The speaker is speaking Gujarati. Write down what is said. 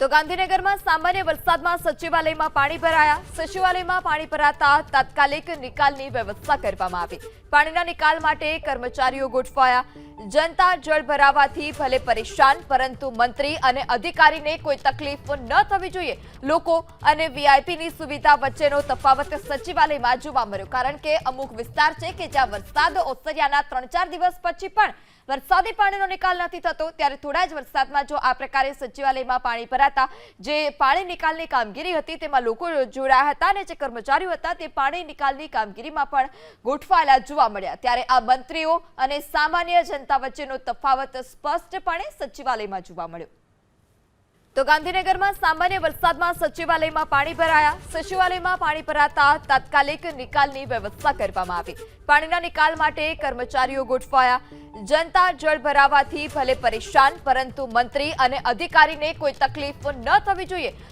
તો ગાંધીનગરમાં સામાન્ય વરસાદમાં સચિવાલયમાં પાણી ભરાયા. સચિવાલયમાં પાણી ભરાતા તાત્કાલિક નિકાલની વ્યવસ્થા કરવામાં આવી. પાણીના નિકાલ માટે કર્મચારીઓ ગોઠવાયા. જનતા જળ ભરાવાથી ભલે પરેશાન, પરંતુ મંત્રી અને અધિકારીને કોઈ તકલીફ ન થવી જોઈએ. લોકો અને વીઆઈપીની સુવિધા વચ્ચેનો તફાવત સચિવાલયમાં જોવા મળ્યો, કારણ કે અમુક વિસ્તાર છે કે જ્યાં વરસાદ ઓસર્યાના 3-4 દિવસ પછી પણ વરસાદી પાણીનો નિકાલ નથી થતો. ત્યારે થોડા જ વરસાદમાં જો આ પ્રકારે સચિવાલયમાં પાણી ભરાતા જે પાણી નિકાલની કામગીરી હતી તેમાં લોકો જોડાયા હતા અને જે કર્મચારીઓ હતા તે પાણી નિકાલની કામગીરીમાં પણ ગોઠવાયેલા જોવા મળ્યા. ત્યારે આ મંત્રીઓ અને સામાન્ય જનતા વચ્ચેનો તફાવત સ્પષ્ટપણે સચિવાલયમાં જોવા મળ્યો. તો ગાંધીનગરમાં સામાન્ય વરસાદમાં સચિવાલયમાં પાણી ભરાયા. સચિવાલયમાં પાણી ભરાતા તાત્કાલિક નિકાલની વ્યવસ્થા કરવામાં આવી. પાણીના નિકાલ માટે કર્મચારીઓ ગોઠવાયા. જનતા જળ ભરાવાથી ભલે પરેશાન, પરંતુ મંત્રી અને અધિકારીને કોઈ તકલીફ ન થવી જોઈએ.